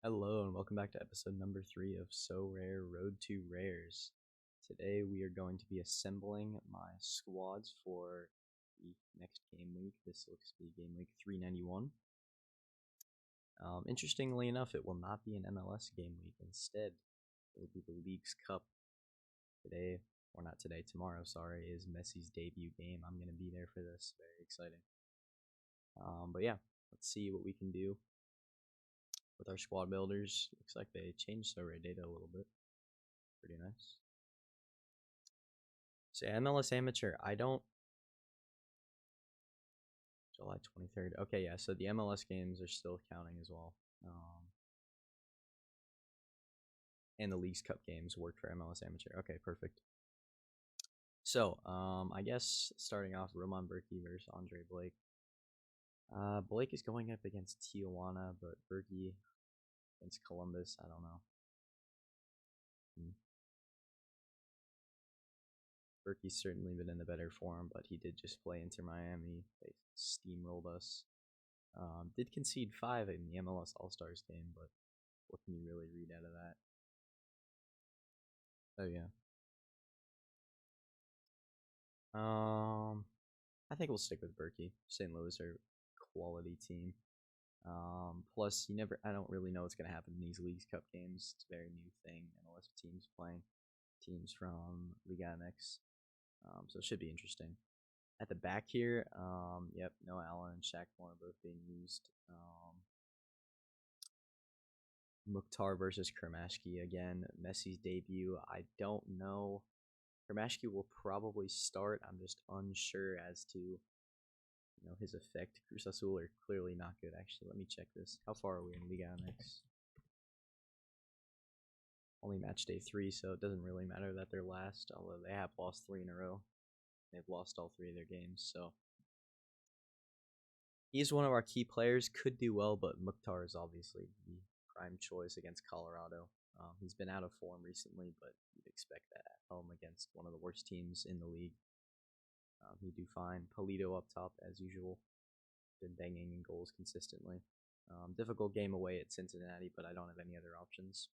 Hello and welcome back to episode number 3 of Sorare Road to Rares. Today we are going to be assembling my squads for the next game week. This looks to be game week 391. Interestingly enough, it will not be an MLS game week. Instead, it will be the League's Cup. Today, or not today, tomorrow, sorry, is Messi's debut game. I'm going to be there for this. Very exciting. But yeah, let's see what we can do with our squad builders. Looks like they changed Sorare data a little bit. Pretty nice. So MLS Amateur, I don't... July 23rd. Okay, yeah, so the MLS games are still counting as well. And the League's Cup games worked for MLS Amateur. Okay, perfect. So, I guess starting off, Roman Berkey versus Andre Blake. Blake is going up against Tijuana, but Berkey against Columbus, I don't know. Berkey's certainly been in the better form, but he did just play Inter Miami. They steamrolled us. Did concede 5 in the MLS All-Stars game, but what can you really read out of that? Oh, yeah. I think we'll stick with Berkey. St. Louis are a quality team. Plus, I don't really know what's going to happen in these Leagues Cup games. It's a very new thing. MLS teams playing teams from Liga MX. So it should be interesting. At the back here, yep, Noah Allen and Shaq Moore both being used. Mukhtar versus Kermashki again. Messi's debut. I don't know. Kermashki will probably start. I'm just unsure as to his effect. Cruz Azul are clearly not good. Actually, let me check this. How far are we in Liga MX? Only match day 3, so it doesn't really matter that they're last. Although they have lost 3 in a row. They've lost all 3 of their games, so he's one of our key players. Could do well, but Mukhtar is obviously the prime choice against Colorado. He's been out of form recently, but you'd expect that at home against one of the worst teams in the league. He'd do fine. Polito up top, as usual. Been banging in goals consistently. Difficult game away at Cincinnati, but I don't have any other options.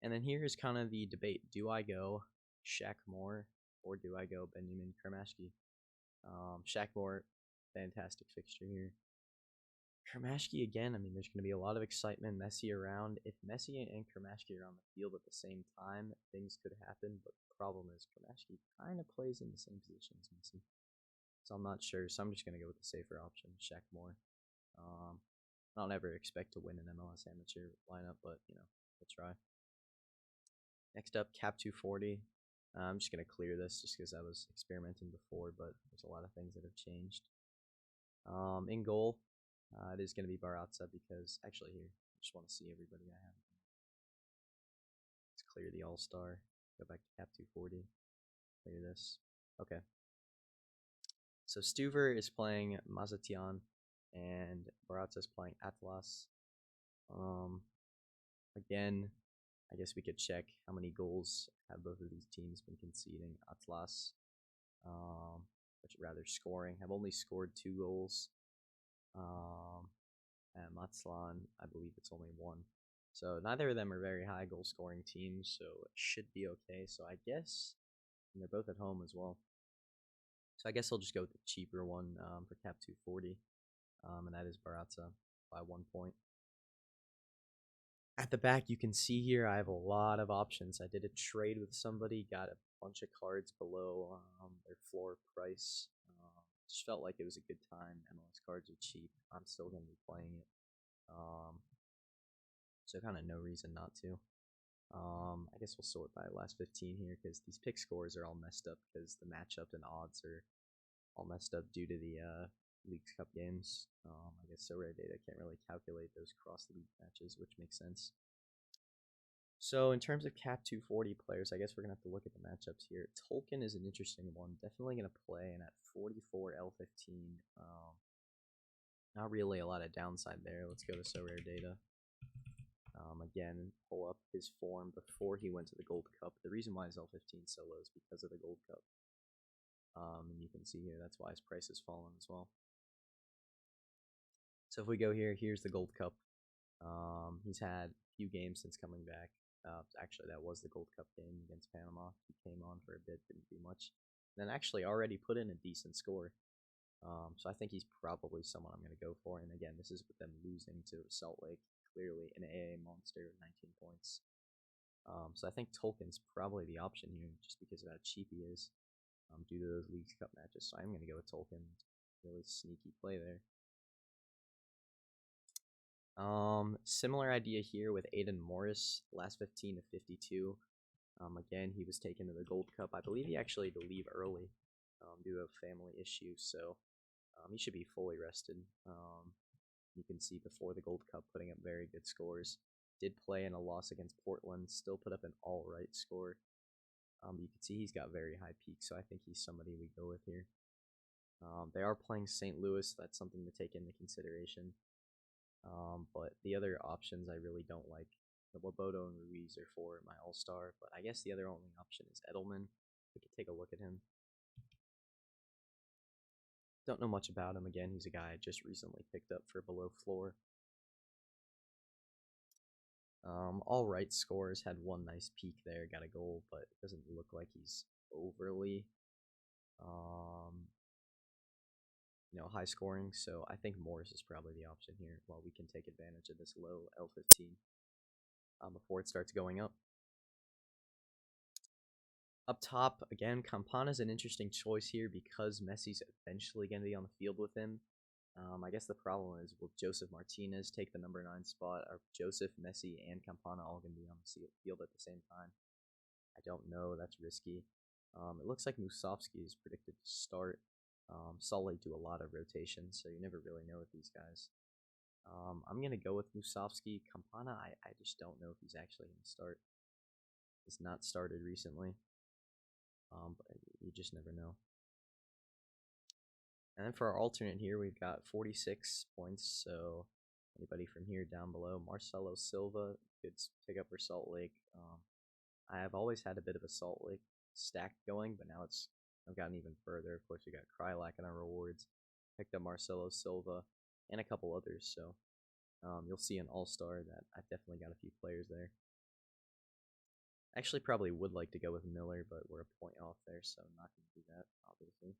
And then here is kind of the debate. Do I go Shaq Moore or do I go Benjamin Kermashki? Shaq Moore, fantastic fixture here. Kermashki again, I mean, there's going to be a lot of excitement. Messi around. If Messi and Kermashki are on the field at the same time, things could happen. But the problem is Kermashki kind of plays in the same position as Messi. So I'm not sure. So I'm just going to go with the safer option, Shaq Moore. I don't ever expect to win an MLS amateur lineup, but, we'll try. Next up, Cap 240. I'm just going to clear this just because I was experimenting before, but there's a lot of things that have changed. In goal, it is going to be Baratza because, actually here, I just want to see everybody I have. Let's clear the All-Star. Go back to Cap 240. Clear this. Okay. So Stuver is playing Mazatian, and Baratza is playing Atlas. Again, I guess we could check how many goals have both of these teams been conceding. Atlas, rather scoring, have only scored 2 goals. And Matslan, I believe it's only 1. So neither of them are very high goal scoring teams, so it should be okay. So I guess, and they're both at home as well. So I guess I'll just go with the cheaper one for Cap 240, and that is Baratza by 1 point. At the back, you can see here I have a lot of options. I did a trade with somebody, got a bunch of cards below their floor price. Just felt like it was a good time. MLS cards are cheap. I'm still going to be playing it. So kind of no reason not to. I guess we'll sort by last 15 here because these pick scores are all messed up because the matchup and odds are all messed up due to the Leagues Cup games. I guess Sorare data can't really calculate those cross-league matches, which makes sense. So in terms of Cap 240 players, I guess we're going to have to look at the matchups here. Tolkien is an interesting one. Definitely going to play, and at 44 L15, not really a lot of downside there. Let's go to Sorare data. Again, pull up his form before he went to the Gold Cup. The reason why his L15 so low is because of the Gold Cup. And you can see here, that's why his price has fallen as well. So if we go here, here's the Gold Cup. He's had a few games since coming back. Actually, that was the Gold Cup game against Panama. He came on for a bit, didn't do much. Then actually already put in a decent score. So I think he's probably someone I'm going to go for. And again, this is with them losing to Salt Lake, clearly an AA monster with 19 points. So I think Tolkien's probably the option here, just because of how cheap he is, due to those League Cup matches. So I'm going to go with Tolkien. Really sneaky play there. Similar idea here with Aiden Morris, last 15 to 52. Again, he was taken to the Gold Cup. I believe he actually had to leave early due to a family issue, so he should be fully rested. You can see before the Gold Cup putting up very good scores. Did play in a loss against Portland, still put up an all-right score. You can see he's got very high peaks, so I think he's somebody we go with here. They are playing St. Louis. That's something to take into consideration. But the other options I really don't like. The Loboto and Ruiz are for my all-star, but I guess the other only option is Edelman. We could take a look at him. Don't know much about him. Again, he's a guy I just recently picked up for below floor. All right scores, had one nice peak there, got a goal, but it doesn't look like he's overly high scoring, so I think Morris is probably the option here while we can take advantage of this low L15 before it starts going up. Up top, again, Campana's an interesting choice here because Messi's eventually going to be on the field with him. I guess the problem is, will Joseph Martinez take the number 9 spot? Are Joseph, Messi, and Campana all going to be on the field at the same time? I don't know. That's risky. It looks like Musovski is predicted to start. Salt Lake do a lot of rotations, so you never really know with these guys. I'm going to go with Musovski. Campana, I just don't know if he's actually going to start. He's not started recently, but you just never know. And then for our alternate here, we've got 46 points, so anybody from here down below. Marcelo Silva could pick up for Salt Lake. I have always had a bit of a Salt Lake stack going, but now I've gotten even further. Of course, we got Krylak in our rewards. Picked up Marcelo Silva and a couple others, so you'll see an all-star that I've definitely got a few players there. Actually, probably would like to go with Miller, but we're a point off there, so I'm not going to do that, obviously.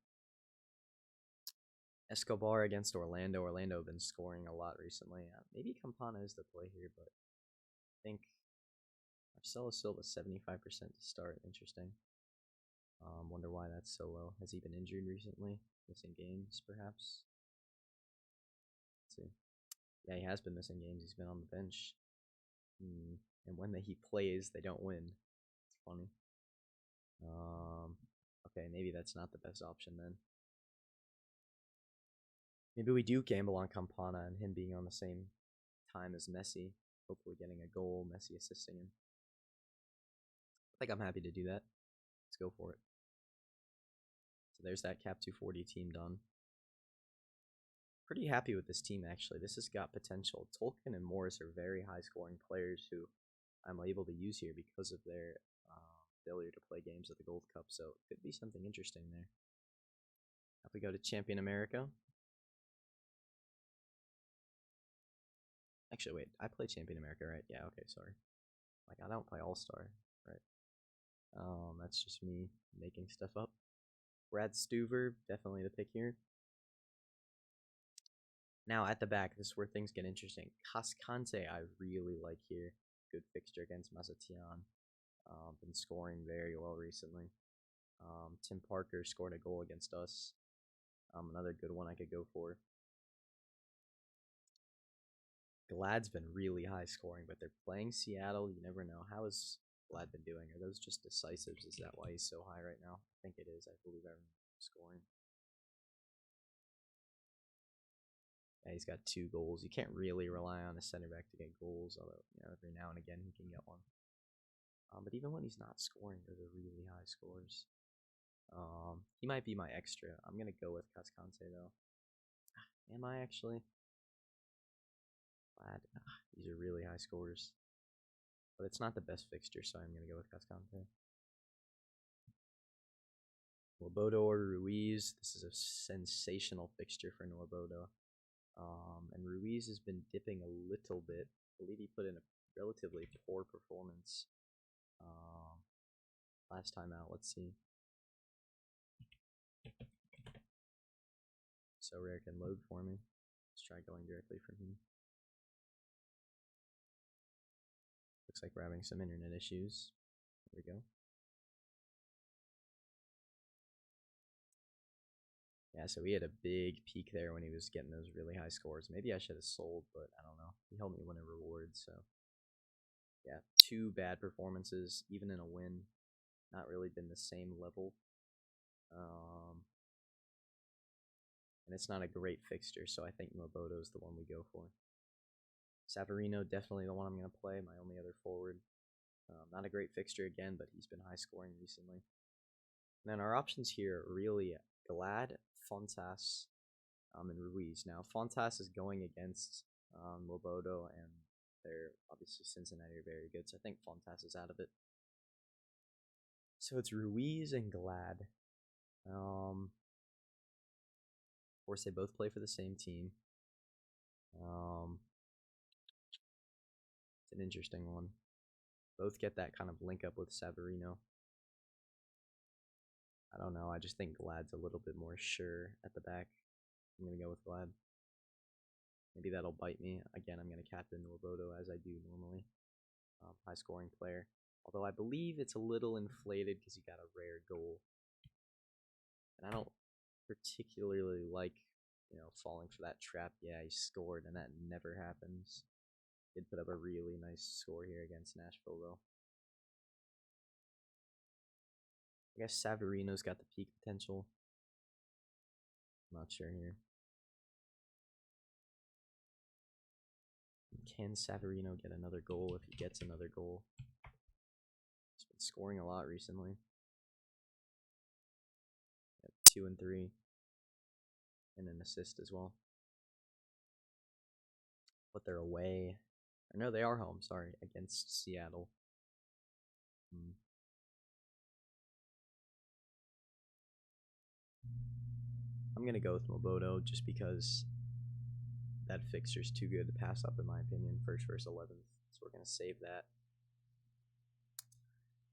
Escobar against Orlando. Orlando have been scoring a lot recently. Maybe Campana is the play here, but I think Marcelo Silva 75% to start. Interesting. Wonder why that's so low. Has he been injured recently? Missing games, perhaps? Let's see. Yeah, he has been missing games. He's been on the bench. And when he plays, they don't win. It's funny. Okay, maybe that's not the best option then. Maybe we do gamble on Campana and him being on the same time as Messi. Hopefully getting a goal, Messi assisting him. I think I'm happy to do that. Let's go for it. So there's that Cap 240 team done. Pretty happy with this team, actually. This has got potential. Tolkien and Morris are very high-scoring players who I'm able to use here because of their failure to play games at the Gold Cup, so it could be something interesting there. If we go to Champion America. Actually, wait, I play Champion America, right? Yeah, okay, sorry. Like, I don't play All-Star, right? That's just me making stuff up. Brad Stuver, definitely the pick here. Now, at the back, this is where things get interesting. Cascante, I really like here. Good fixture against Mazatian. Been scoring very well recently. Tim Parker scored a goal against us. Another good one I could go for. Glad's been really high scoring, but they're playing Seattle. You never know. How has Glad been doing? Are those just decisives? Is that why he's so high right now? I think it is. I believe I remember scoring. Yeah, he's got 2 goals. You can't really rely on a center back to get goals, although every now and again he can get one. But even when he's not scoring, those are really high scores. He might be my extra. I'm gonna go with Cascante though. Am I actually? Glad. These are really high scores. But it's not the best fixture, so I'm gonna go with Cascante. Loboto or Ruiz. This is a sensational fixture for Loboto. And Ruiz has been dipping a little bit. believe he put in a relatively poor performance last time out. Let's see. Sorare can load for me. Let's try going directly from him. Looks like we're having some internet issues. There we go. Yeah, so he had a big peak there when he was getting those really high scores. Maybe I should have sold, but I don't know. He helped me win a reward, so yeah, 2 bad performances, even in a win. Not really been the same level. And it's not a great fixture, so I think Moboto is the one we go for. Savarino, definitely the one I'm going to play, my only other forward. Not a great fixture again, but he's been high scoring recently. And then our options here are really Glad, Fontas, and Ruiz. Now, Fontas is going against Moboto, and they're obviously Cincinnati are very good, so I think Fontas is out of it. So it's Ruiz and Glad. Of course, they both play for the same team. It's an interesting one. Both get that kind of link up with Savarino. I don't know. I just think Glad's a little bit more sure at the back. I'm going to go with Glad. Maybe that'll bite me. Again, I'm going to captain Moboto as I do normally. High scoring player. Although I believe it's a little inflated because he got a rare goal. And I don't particularly like, falling for that trap. Yeah, he scored, and that never happens. Did put up a really nice score here against Nashville, though. I guess Savarino's got the peak potential. I'm not sure here. Can Savarino get another goal if he gets another goal? He's been scoring a lot recently. 2 and 3. And an assist as well. But they're away. Or no, they are home, sorry, against Seattle. I'm going to go with Moboto just because that fixture's too good to pass up, in my opinion. First versus 11th. So we're going to save that.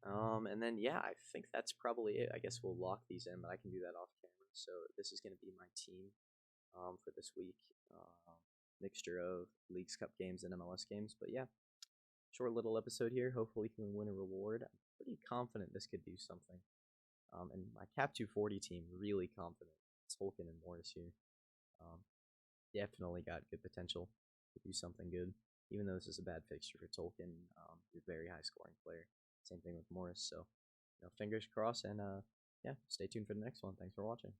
And then, yeah, I think that's probably it. I guess we'll lock these in, but I can do that off camera. So this is going to be my team for this week. Mixture of Leagues Cup games and MLS games. But yeah, short little episode here. Hopefully we can win a reward. I'm pretty confident this could do something. And my Cap 240 team, really confident. Tolkien and Morris here. Definitely got good potential to do something good. Even though this is a bad fixture for Tolkien, he's a very high scoring player. Same thing with Morris. So, fingers crossed, and yeah, stay tuned for the next one. Thanks for watching.